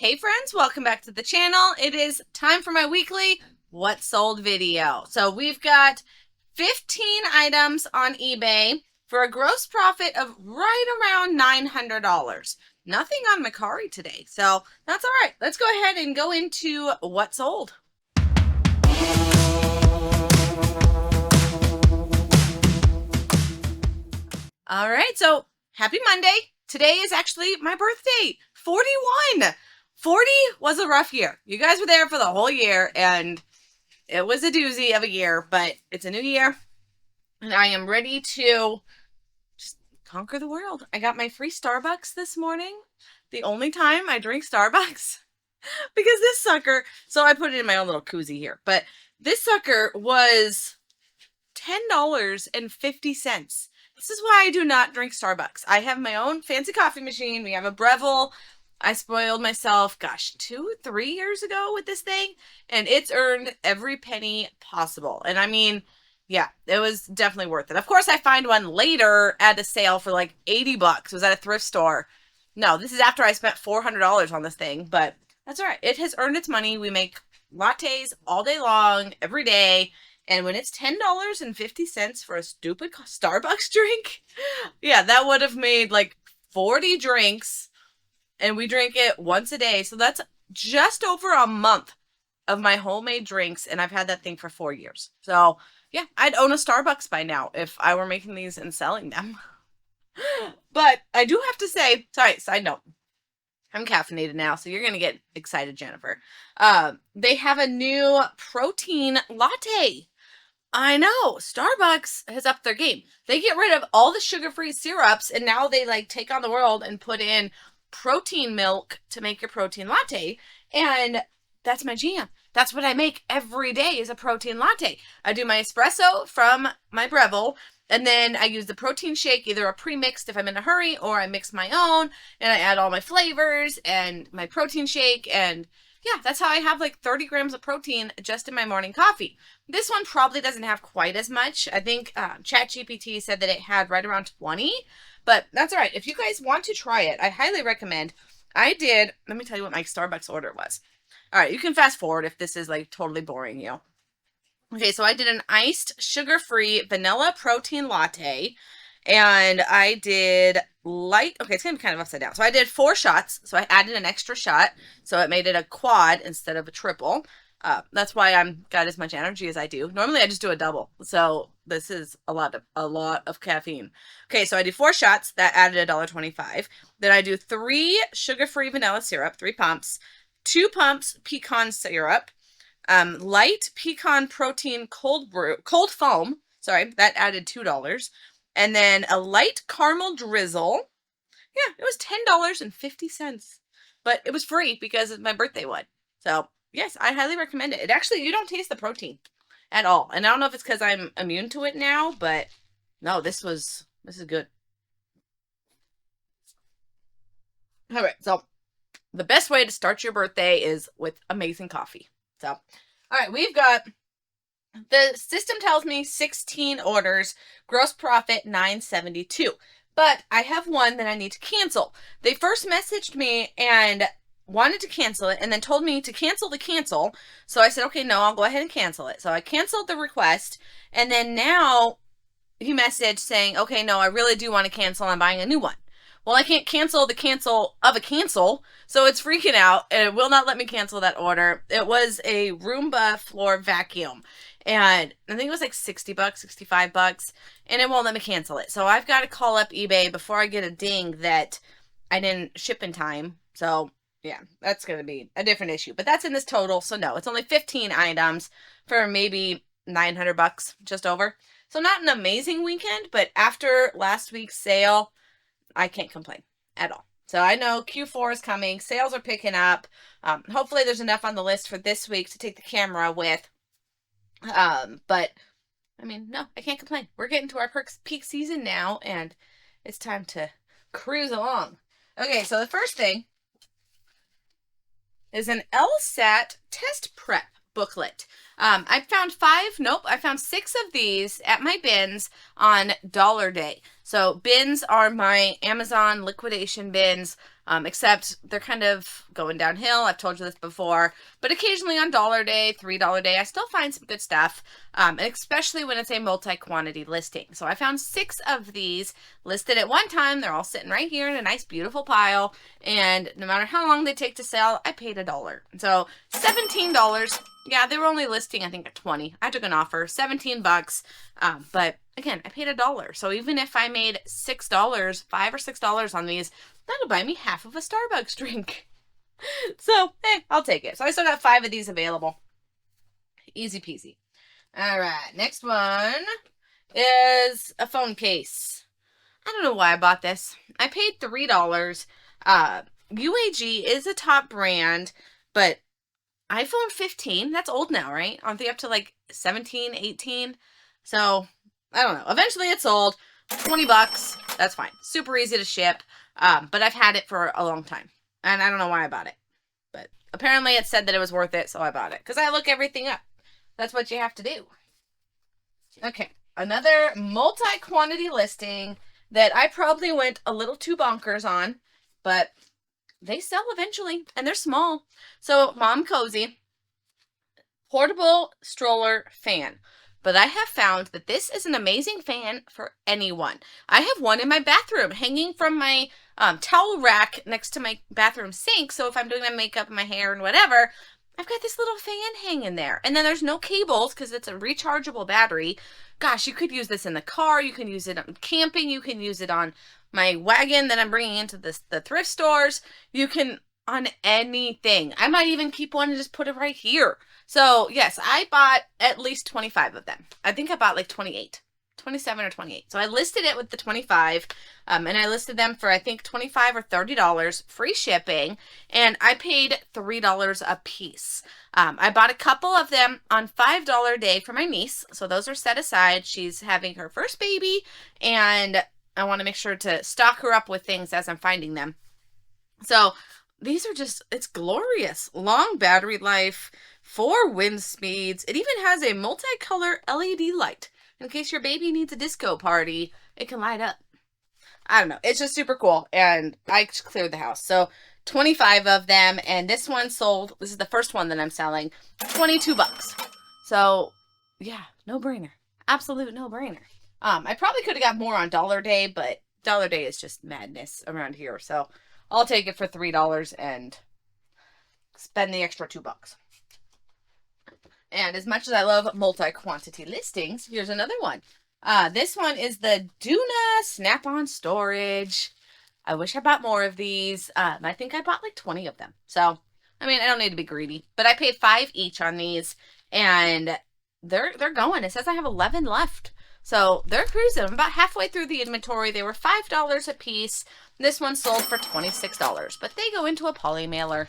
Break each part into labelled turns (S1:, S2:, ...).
S1: Hey friends, welcome back to the channel. It is time for my weekly What Sold video. So we've got 15 items on eBay for a gross profit of right around $900. Nothing on Mercari today, so that's all right. Let's go ahead and go into What Sold. All right, so happy Monday. Today is actually my birthday, 41. 40 was a rough year. You guys were there for the whole year, and it was a doozy of a year, but it's a new year, and I am ready to just conquer the world. I got my free Starbucks this morning. The only time I drink Starbucks. Because this sucker, so I put it in my own little koozie here, but this sucker was $10.50. This is why I do not drink Starbucks. I have my own fancy coffee machine. We have a Breville. I spoiled myself, gosh, 2-3 years ago with this thing, and it's earned every penny possible. And I mean, yeah, it was definitely worth it. Of course, I find one later at a sale for like 80 bucks. It was at a thrift store. No, this is after I spent $400 on this thing, but that's all right. It has earned its money. We make lattes all day long, every day. And when it's $10.50 for a stupid Starbucks drink, yeah, that would have made like 40 drinks, and we drink it once a day. So that's just over a month of my homemade drinks, and I've had that thing for 4 years. So yeah, I'd own a Starbucks by now if I were making these and selling them. But I do have to say, sorry, side note, I'm caffeinated now, so you're going to get excited, Jennifer. They have a new protein latte. I know, Starbucks has upped their game. They get rid of all the sugar-free syrups, and now they like take on the world and put in protein milk to make your protein latte. And that's my jam. That's what I make every day is a protein latte. I do my espresso from my Breville, and then I use the protein shake, either a pre-mixed if I'm in a hurry, or I mix my own, and I add all my flavors and my protein shake, and yeah, that's how I have like 30 grams of protein just in my morning coffee. This one probably doesn't have quite as much. I think ChatGPT said that it had right around 20, but that's all right. If you guys want to try it, I highly recommend. Let me tell you what my Starbucks order was. All right, you can fast forward if this is like totally boring you. Okay, so I did an iced sugar-free vanilla protein latte, and I did okay, it's going to be kind of upside down. So I did 4 shots, so I added an extra shot, so it made it a quad instead of a triple. That's why I'm got as much energy as I do. Normally I just do a double, so this is a lot of caffeine. Okay, so I do 4 shots, that added $1.25. Then I do 3 sugar-free vanilla syrup, 3 pumps, 2 pumps pecan syrup, light pecan protein cold foam, sorry, that added $2. And then a light caramel drizzle. Yeah, it was $10.50. But it was free because it's my birthday one. So, yes, I highly recommend it. It actually, you don't taste the protein at all. And I don't know if it's because I'm immune to it now, but no, this is good. All right, so the best way to start your birthday is with amazing coffee. So, all right, we've got, the system tells me 16 orders, gross profit $972. But I have one that I need to cancel. They first messaged me and wanted to cancel it, and then told me to cancel the cancel. So I said, okay, no, I'll go ahead and cancel it. So I canceled the request, and then now he messaged saying, okay, no, I really do want to cancel. I'm buying a new one. Well, I can't cancel the cancel of a cancel, so it's freaking out, and it will not let me cancel that order. It was a Roomba floor vacuum, and I think it was like 60 bucks, 65 bucks, and it won't let me cancel it. So I've got to call up eBay before I get a ding that I didn't ship in time. So yeah, that's going to be a different issue, but that's in this total. So no, it's only 15 items for maybe 900 bucks, just over. So not an amazing weekend, but after last week's sale, I can't complain at all. So I know Q4 is coming. Sales are picking up. Hopefully there's enough on the list for this week to take the camera with. But I mean, no, I can't complain. We're getting to our peak season now, and it's time to cruise along. Okay, so the first thing is an LSAT test prep booklet. I found 6 of these at my bins on Dollar Day. So bins are my Amazon liquidation bins, except they're kind of going downhill. I've told you this before, but occasionally on Dollar Day, $3 Day, I still find some good stuff, and especially when it's a multi-quantity listing. So I found 6 of these listed at one time. They're all sitting right here in a nice, beautiful pile, and no matter how long they take to sell, I paid $1. So $17. Yeah, they were only listing, I think, at 20. I took an offer, 17 bucks. But again, I paid $1. So even if I made $6, $5 or $6 on these, that'll buy me half of a Starbucks drink. So, hey, I'll take it. So I still got 5 of these available. Easy peasy. All right, next one is a phone case. I don't know why I bought this. I paid $3. UAG is a top brand, but iPhone 15, that's old now, right? Aren't they up to like 17, 18? So, I don't know. Eventually it sold. 20 bucks. That's fine. Super easy to ship. But I've had it for a long time. And I don't know why I bought it. But apparently it said that it was worth it, so I bought it. Because I look everything up. That's what you have to do. Okay. Another multi-quantity listing that I probably went a little too bonkers on. But they sell eventually. And they're small. So, Mom Cozy. Portable stroller fan. But I have found that this is an amazing fan for anyone. I have one in my bathroom hanging from my towel rack next to my bathroom sink. So if I'm doing my makeup and my hair and whatever, I've got this little fan hanging there. And then there's no cables because it's a rechargeable battery. Gosh, you could use this in the car. You can use it on camping. You can use it on my wagon that I'm bringing into the thrift stores. You can on anything. I might even keep one and just put it right here. So yes, I bought at least 25 of them. I think I bought like 28, 27 or 28. So I listed it with the 25, and I listed them for I think $25 or $30, free shipping, and I paid $3 a piece. I bought a couple of them on $5 day for my niece. So those are set aside. She's having her first baby, and I want to make sure to stock her up with things as I'm finding them. So these are just, it's glorious. Long battery life, 4 wind speeds. It even has a multicolor LED light. In case your baby needs a disco party, it can light up. I don't know. It's just super cool. And I cleared the house. So 25 of them. And this one sold, this is the first one that I'm selling, 22 bucks. So yeah, no brainer. Absolute no brainer. I probably could have got more on Dollar Day, but Dollar Day is just madness around here. So I'll take it for $3 and spend the extra 2 bucks. And as much as I love multi-quantity listings, here's another one. This one is the Duna Snap-on Storage. I wish I bought more of these. I think I bought like 20 of them. So, I mean, I don't need to be greedy. But I paid $5 each on these. And they're going. It says I have 11 left. So they're cruising. I'm about halfway through the inventory. They were $5 a piece. This one sold for $26, but they go into a poly mailer.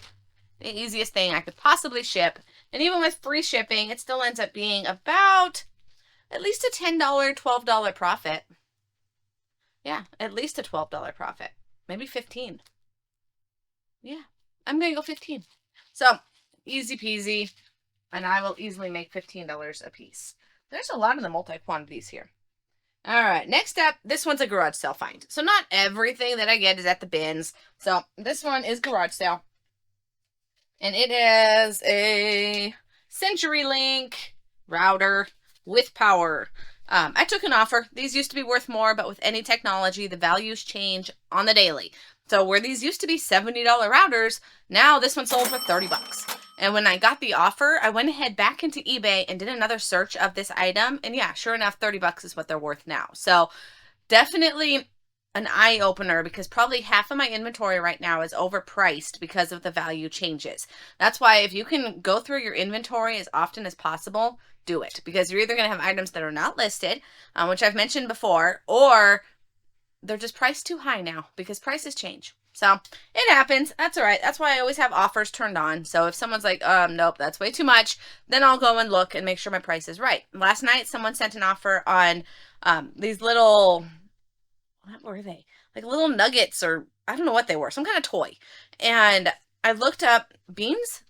S1: The easiest thing I could possibly ship. And even with free shipping, it still ends up being about at least a $10, $12 profit. Yeah, at least a $12 profit. Maybe 15. Yeah, I'm going to go 15. So easy peasy. And I will easily make $15 a piece. There's a lot of the multi-quantities here. All right, next up, this one's a garage sale find. So not everything that I get is at the bins. So this one is garage sale. And it is a CenturyLink router with power. I took an offer. These used to be worth more, but with any technology, the values change on the daily. So where these used to be $70 routers, now this one sold for 30 bucks. And when I got the offer, I went ahead back into eBay and did another search of this item. And yeah, sure enough, 30 bucks is what they're worth now. So definitely an eye opener, because probably half of my inventory right now is overpriced because of the value changes. That's why if you can go through your inventory as often as possible, do it, because you're either going to have items that are not listed, which I've mentioned before, or they're just priced too high now because prices change. So it happens. That's all right. That's why I always have offers turned on. So if someone's like, nope, that's way too much, then I'll go and look and make sure my price is right. Last night, someone sent an offer on these little, what were they? Like little nuggets, or I don't know what they were, some kind of toy. And I looked up beans.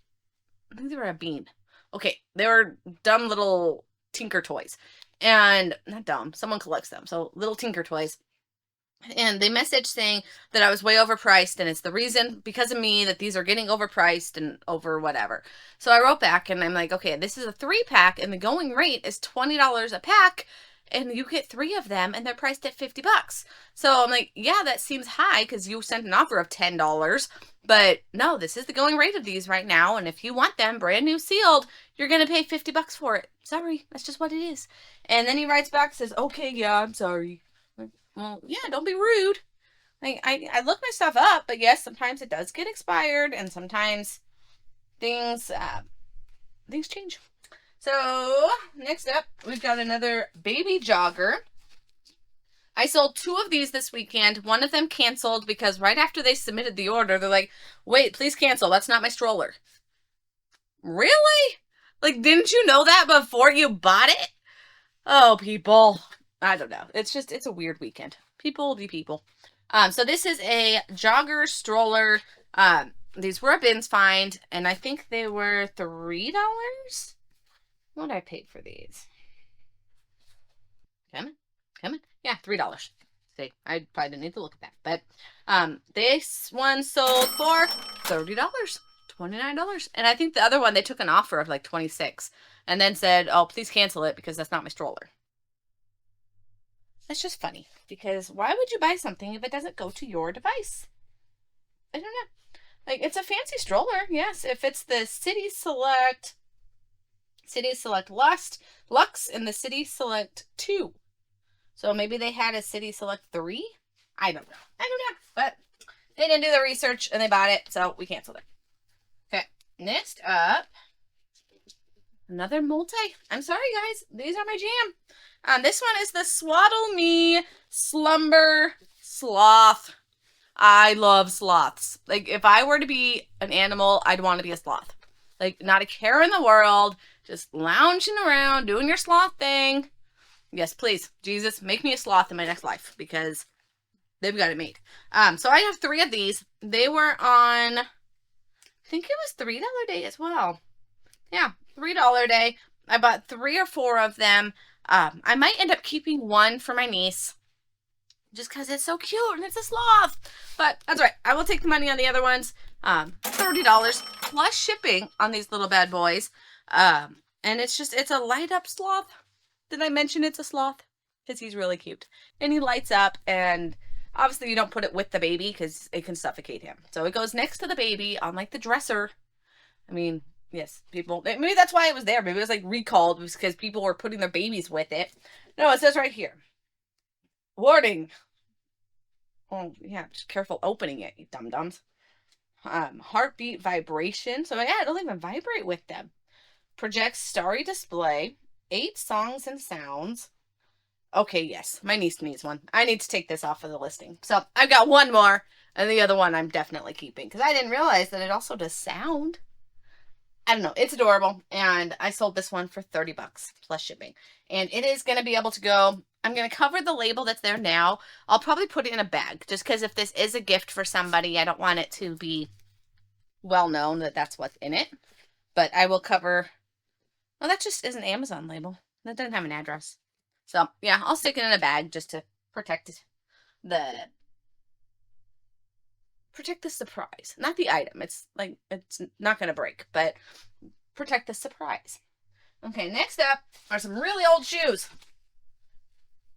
S1: I think they were a bean. Okay, they were dumb little tinker toys. And not dumb, someone collects them. So little tinker toys. And they messaged saying that I was way overpriced and it's the reason because of me that these are getting overpriced and over whatever. So I wrote back and I'm like, okay, this is a 3-pack and the going rate is $20 a pack and you get 3 of them and they're priced at $50. So I'm like, yeah, that seems high because you sent an offer of $10, but no, this is the going rate of these right now. And if you want them brand new sealed, you're going to pay $50 for it. Sorry, that's just what it is. And then he writes back, says, okay, yeah, I'm sorry. Well, yeah, don't be rude. Like, I look my stuff up, but yes, sometimes it does get expired, and sometimes things change. So, next up, we've got another baby jogger. I sold 2 of these this weekend. One of them canceled because right after they submitted the order, they're like, wait, please cancel. That's not my stroller. Really? Like, didn't you know that before you bought it? Oh, people. I don't know. It's a weird weekend. People be people. So this is a jogger stroller. These were a bins find, and I think they were $3. What did I pay for these? Come on. Yeah, $3. See, I probably didn't need to look at that. But this one sold for $30. $29. And I think the other one, they took an offer of like $26 and then said, oh, please cancel it because that's not my stroller. That's just funny because why would you buy something if it doesn't go to your device? I don't know. Like, it's a fancy stroller, yes. If it's the City Select Lux and the City Select 2. So maybe they had a City Select 3? I don't know. But they didn't do the research and they bought it, so we canceled it. Okay, next up, another multi. I'm sorry, guys. These are my jam. This one is the Swaddle Me Slumber Sloth. I love sloths. Like, if I were to be an animal, I'd want to be a sloth. Like, not a care in the world, just lounging around, doing your sloth thing. Yes, please, Jesus, make me a sloth in my next life because they've got it made. So I have 3 of these. They were on, I think it was $3 day as well. Yeah, $3 day. I bought 3 or 4 of them. I might end up keeping one for my niece just because it's so cute and it's a sloth. But that's right. I will take the money on the other ones. $30 plus shipping on these little bad boys. And it's a light up sloth. Did I mention it's a sloth? Because he's really cute. And he lights up, and obviously you don't put it with the baby because it can suffocate him. So it goes next to the baby on like the dresser. I mean, yes, people, maybe that's why it was there. Maybe it was like recalled because people were putting their babies with it. No, it says right here. Warning. Oh, yeah, just careful opening it, you dum-dums. Heartbeat vibration. So yeah, it'll even vibrate with them. Projects starry display. 8 songs and sounds. Okay, yes, my niece needs one. I need to take this off of the listing. So I've got one more, and the other one I'm definitely keeping because I didn't realize that it also does sound. I don't know. It's adorable. And I sold this one for $30 plus shipping. And it is going to be able to go. I'm going to cover the label that's there now. I'll probably put it in a bag just because if this is a gift for somebody, I don't want it to be well known that that's what's in it. But I will cover. Well, that just is an Amazon label. That doesn't have an address. So, yeah, I'll stick it in a bag just to protect the surprise. Not the item. It's not going to break, but protect the surprise. Okay, next up are some really old shoes.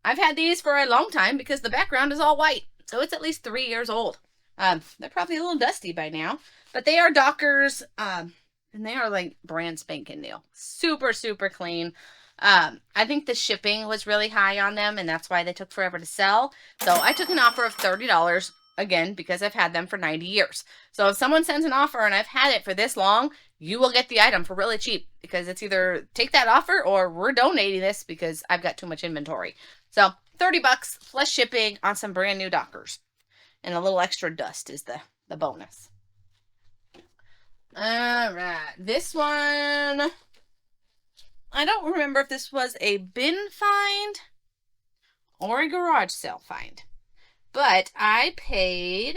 S1: I've had these for a long time because the background is all white. So it's at least 3 years old. They're probably a little dusty by now, but they are Dockers, and they are like brand spanking new. Super, super clean. I think the shipping was really high on them, and that's why they took forever to sell. So I took an offer of $30, again, because I've had them for 90 years. So if someone sends an offer and I've had it for this long, you will get the item for really cheap because it's either take that offer or we're donating this because I've got too much inventory. So $30 plus shipping on some brand new Dockers. And a little extra dust is the bonus. All right, this one, I don't remember if this was a bin find or a garage sale find, but I paid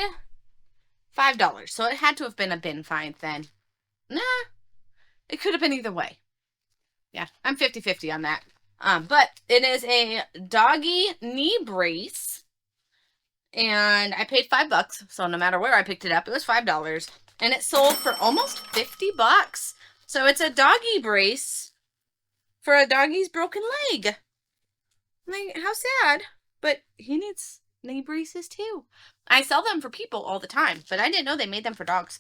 S1: $5, so it had to have been a bin find then. Nah, it could have been either way. Yeah, I'm 50-50 on that. But it is a doggy knee brace. and I paid $5. So no matter where I picked it up, it was $5. And it sold for almost $50. So it's a doggy brace for a doggy's broken leg. Like, how sad. But he needs knee braces too. I sell them for people all the time, but I didn't know they made them for dogs.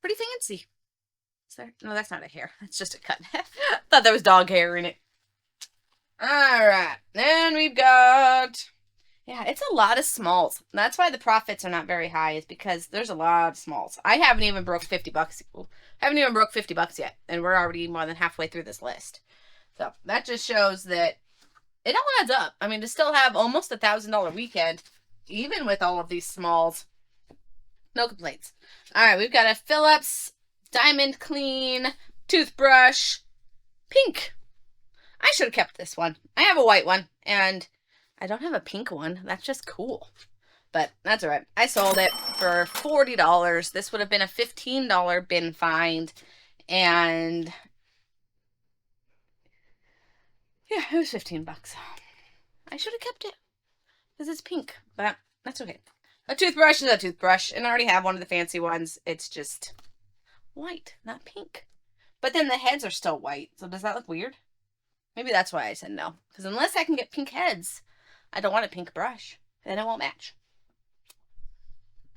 S1: Pretty fancy. Is there? No, that's not a hair. That's just a cut. Thought there was dog hair in it. Alright. Then we've got... Yeah, it's a lot of smalls. That's why the profits are not very high, is because there's a lot of smalls. I haven't even broke $50. Haven't even broke $50 yet, and we're already more than halfway through this list. So that just shows that it all adds up. I mean, to still have almost $1,000 weekend, even with all of these smalls, no complaints. All right, we've got a Philips Diamond Clean toothbrush, pink. I should have kept this one. I have a white one, and I don't have a pink one. That's just cool. But that's all right. I sold it for $40. This would have been a $15 bin find. And yeah, it was $15. I should have kept it because it's pink, but that's okay. A toothbrush is a toothbrush, and I already have one of the fancy ones. It's just white, not pink. But then the heads are still white, so does that look weird? Maybe that's why I said no. Because unless I can get pink heads, I don't want a pink brush. Then it won't match.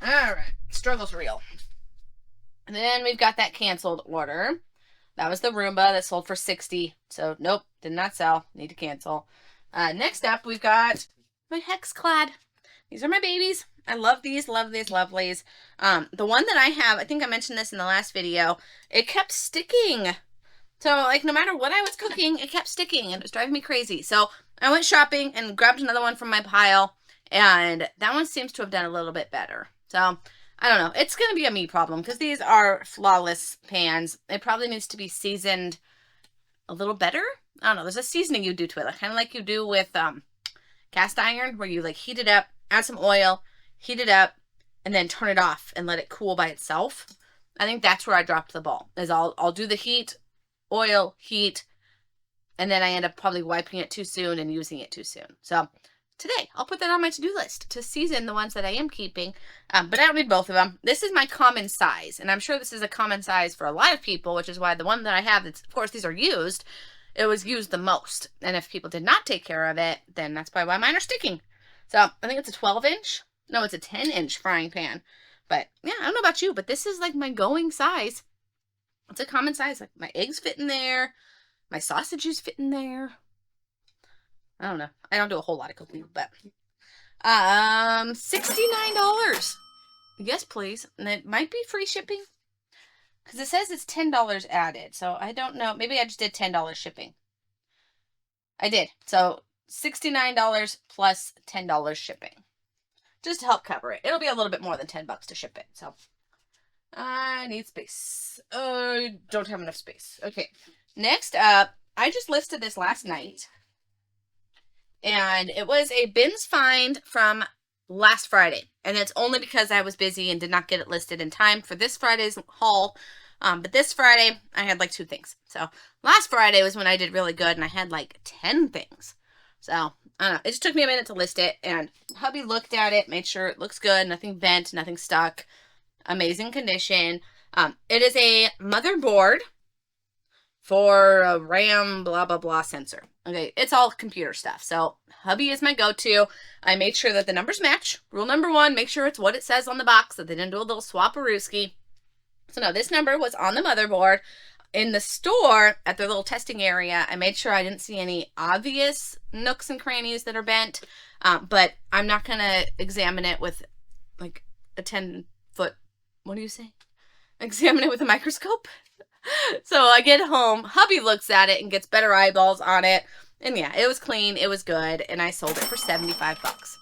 S1: Alright, struggle's real. And then we've got that canceled order. That was the Roomba that sold for $60. So, nope, did not sell. Need to cancel. Next up, we've got my Hex Clad. These are my babies. I love these, lovelies. The one that I have, I think I mentioned this in the last video, it kept sticking. So, like, no matter what I was cooking, it kept sticking, and it was driving me crazy. So, I went shopping and grabbed another one from my pile, and that one seems to have done a little bit better. So, I don't know. It's going to be a me problem, because these are flawless pans. It probably needs to be seasoned a little better. I don't know. There's a seasoning you do to it, like, kind of like you do with cast iron, where you, like, heat it up, add some oil, heat it up, and then turn it off and let it cool by itself. I think that's where I dropped the ball, is I'll do the heat, oil, heat, and then I end up probably wiping it too soon and using it too soon. So today, I'll put that on my to-do list to season the ones that I am keeping, but I don't need both of them. This is my common size, and I'm sure this is a common size for a lot of people, which is why the one that I have, that's, of course, these are used, it was used the most. And if people did not take care of it, then that's probably why mine are sticking. So I think it's a 12-inch. No, it's a 10-inch frying pan. But yeah, I don't know about you, but this is like my going size. It's a common size. Like, my eggs fit in there. My sausages fit in there. I don't know. I don't do a whole lot of cooking, but $69. Yes, please. And it might be free shipping, because it says it's $10 added. So I don't know. Maybe I just did $10 shipping. I did. So $69 plus $10 shipping, just to help cover it. It'll be a little bit more than $10 to ship it. So I need space. Don't have enough space. Okay. Next up, I just listed this last night, and it was a bins find from last Friday, and it's only because I was busy and did not get it listed in time for this Friday's haul. But this Friday, I had like 2 things. So last Friday was when I did really good, and I had like 10 things. So I don't know. It just took me a minute to list it, and hubby looked at it, made sure it looks good, nothing bent, nothing stuck, amazing condition. It is a motherboard for a RAM blah blah blah sensor. Okay, it's all computer stuff. So hubby is my go-to. I made sure that the numbers match. Rule number 1, make sure it's what it says on the box, that they didn't do a little swap-a-rooski. So no, this number was on the motherboard. In the store, at their little testing area, I made sure I didn't see any obvious nooks and crannies that are bent, but I'm not going to examine it with, like, a 10-foot, what do you say? Examine it with a microscope? So I get home, hubby looks at it and gets better eyeballs on it, and yeah, it was clean, it was good, and I sold it for $75.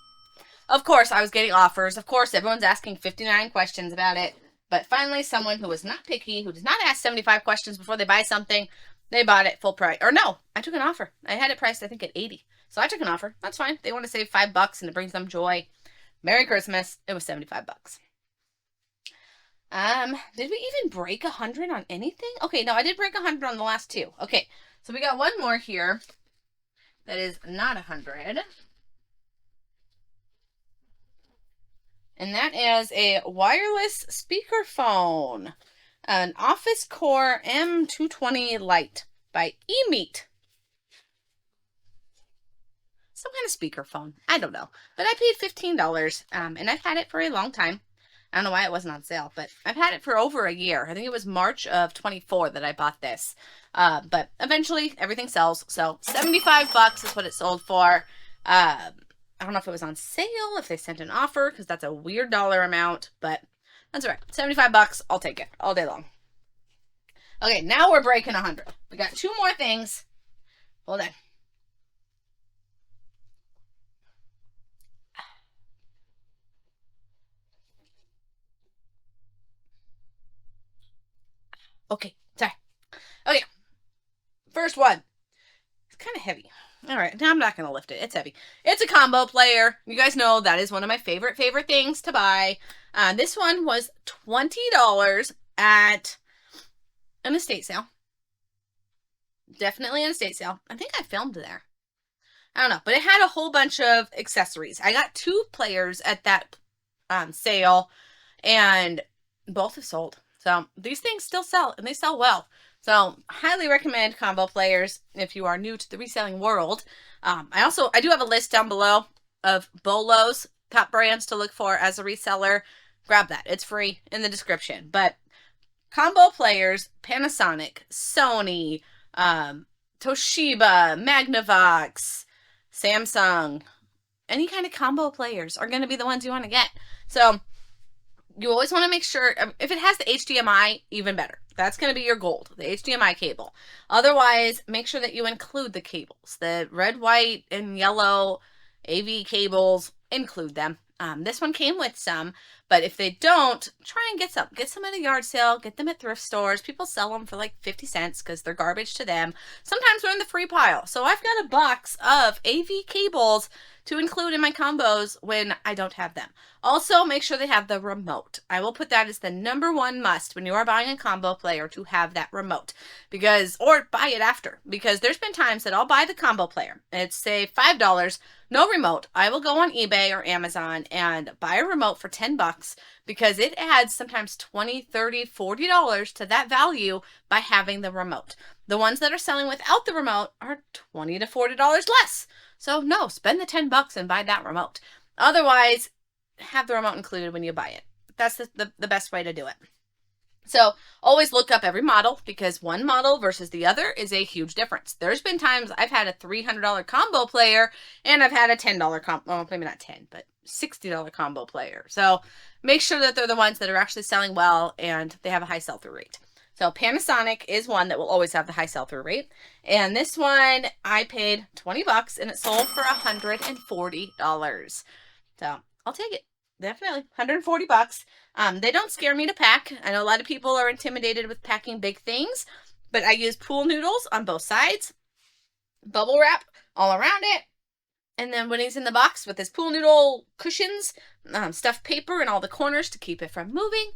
S1: Of course, I was getting offers. Of course, everyone's asking 59 questions about it. But finally, someone who was not picky, who does not ask 75 questions before they buy something, they bought it full price. Or no, I took an offer. I had it priced, I think, at 80. So I took an offer. That's fine. They want to save $5 and it brings them joy. Merry Christmas. It was $75. Did we even break 100 on anything? Okay, no, I did break 100 on the last 2. Okay, so we got one more here that is not 100. And that is a wireless speakerphone, an Office Core M220 Lite by eMeet. Some kind of speakerphone. I don't know. But I paid $15, and I've had it for a long time. I don't know why it wasn't on sale, but I've had it for over a year. I think it was March of 24 that I bought this. But eventually everything sells. So $75 is what it sold for. I don't know if it was on sale, if they sent an offer, because that's a weird dollar amount, but that's all right. $75, I'll take it all day long. Okay, now we're breaking 100. We got 2 more things. Hold on. Okay, sorry. Okay, first one. It's kind of heavy. All right, now I'm not going to lift it. It's heavy. It's a combo player. You guys know that is one of my favorite things to buy. This one was $20 at an estate sale. Definitely an estate sale. I think I filmed there. I don't know, but it had a whole bunch of accessories. I got 2 players at that sale, and both have sold. So these things still sell, and they sell well. So highly recommend combo players if you are new to the reselling world. I do have a list down below of Bolo's top brands to look for as a reseller. Grab that. It's free in the description. But combo players, Panasonic, Sony, Toshiba, Magnavox, Samsung, any kind of combo players are going to be the ones you want to get. So you always want to make sure, if it has the HDMI, even better. That's going to be your gold, the HDMI cable. Otherwise, make sure that you include the cables. The red, white, and yellow AV cables, include them. This one came with some, but if they don't, try and get some. Get some at a yard sale. Get them at thrift stores. People sell them for like 50 cents because they're garbage to them. Sometimes they're in the free pile. So I've got a box of AV cables to include in my combos when I don't have them. Also, make sure they have the remote. I will put that as the #1 must when you are buying a combo player, to have that remote, or buy it after, because there's been times that I'll buy the combo player. It's say $5, no remote. I will go on eBay or Amazon and buy a remote for $10 because it adds sometimes $20, $30, $40 to that value by having the remote. The ones that are selling without the remote are $20 to $40 less. So no, spend the $10 and buy that remote. Otherwise, have the remote included when you buy it. That's the best way to do it. So always look up every model, because one model versus the other is a huge difference. There's been times I've had a $300 combo player and I've had a $10 combo, well, maybe not 10, but $60 combo player. So make sure that they're the ones that are actually selling well and they have a high sell-through rate. So Panasonic is one that will always have the high sell-through rate. And this one I paid $20 and it sold for $140. So I'll take it. Definitely. $140. They don't scare me to pack. I know a lot of people are intimidated with packing big things, but I use pool noodles on both sides, bubble wrap all around it, and then when he's in the box with his pool noodle cushions, stuffed paper in all the corners to keep it from moving,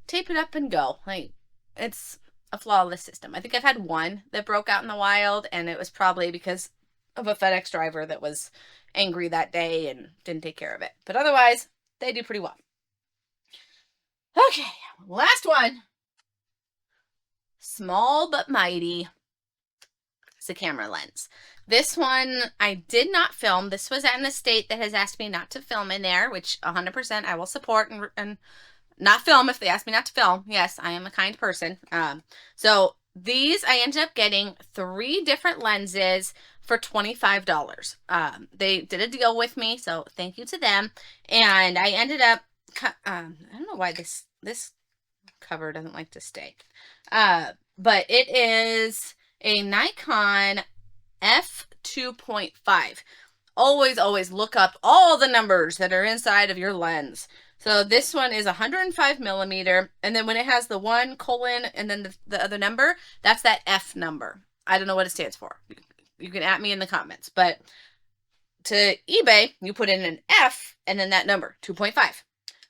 S1: tape it up and go. Like, it's a flawless system. I think I've had one that broke out in the wild, and it was probably because of a FedEx driver that was angry that day and didn't take care of it. But otherwise, they do pretty well. Okay, last one. Small but mighty. It's a camera lens. This one I did not film. This was at an estate that has asked me not to film in there, which 100% I will support and not film if they ask me not to film. Yes, I am a kind person. So these, I ended up getting 3 different lenses for $25. They did a deal with me, so thank you to them. And I ended up, I don't know why this cover doesn't like to stay. But it is a Nikon f2.5. Always look up all the numbers that are inside of your lens. So this one is 105 millimeter, and then when it has the 1 colon and then the other number, that's that F number. I don't know what it stands for. You can at me in the comments, but to eBay, you put in an F and then that number, 2.5.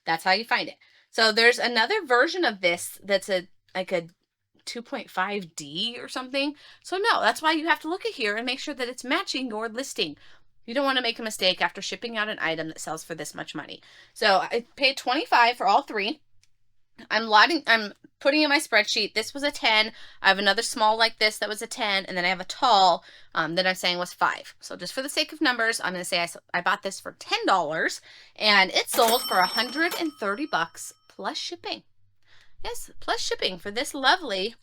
S1: That's how you find it. So there's another version of this that's like a 2.5D or something. So no, that's why you have to look at here and make sure that it's matching your listing. You don't want to make a mistake after shipping out an item that sells for this much money. So I paid $25 for all three. I'm putting in my spreadsheet. This was a 10. I have another small like this that was a 10, and then I have a tall that I'm saying was 5. So just for the sake of numbers, I'm going to say I bought this for $10, and it sold for $130 plus shipping. Yes, plus shipping for this lovely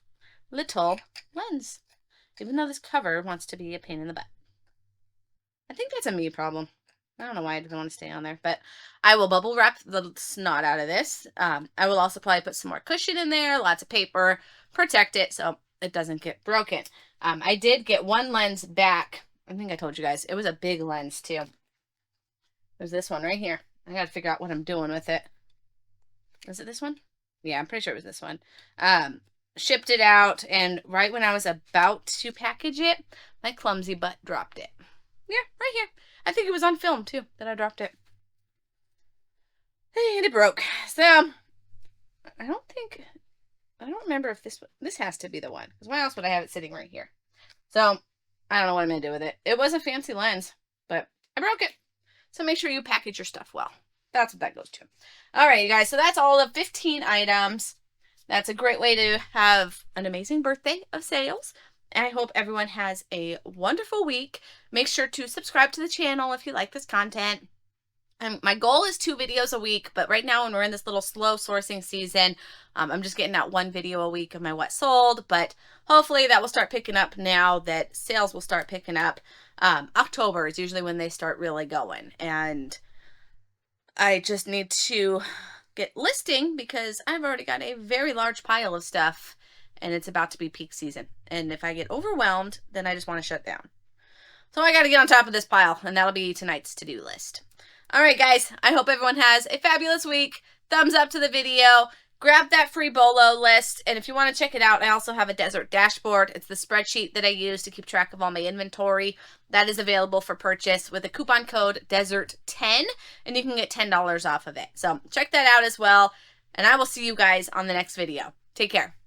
S1: little lens. Even though this cover wants to be a pain in the butt. I think that's a me problem. I don't know why I didn't want to stay on there, but I will bubble wrap the snot out of this. I will also probably put some more cushion in there, lots of paper, protect it so it doesn't get broken. I did get one lens back. I think I told you guys. It was a big lens too. There's this one right here. I got to figure out what I'm doing with it. Was it this one? Yeah, I'm pretty sure it was this one. Shipped it out, and right when I was about to package it, my clumsy butt dropped it. Yeah, right here. I think it was on film, too, that I dropped it. And it broke. So, I don't remember if this has to be the one. Because why else would I have it sitting right here? So, I don't know what I'm going to do with it. It was a fancy lens, but I broke it. So, make sure you package your stuff well. That's what that goes to. All right, you guys. So, that's all of 15 items. That's a great way to have an amazing birthday of sales. And I hope everyone has a wonderful week. Make sure to subscribe to the channel if you like this content. And my goal is 2 videos a week, but right now when we're in this little slow sourcing season, I'm just getting out 1 video a week of my what sold, but hopefully that will start picking up now that sales will start picking up. October is usually when they start really going, and I just need to get listing because I've already got a very large pile of stuff and it's about to be peak season. And if I get overwhelmed, then I just want to shut down. So I got to get on top of this pile, and that'll be tonight's to-do list. All right, guys, I hope everyone has a fabulous week. Thumbs up to the video. Grab that free BOLO list, and if you want to check it out, I also have a desert dashboard. It's the spreadsheet that I use to keep track of all my inventory. That is available for purchase with a coupon code DESERT10, and you can get $10 off of it. So check that out as well, and I will see you guys on the next video. Take care.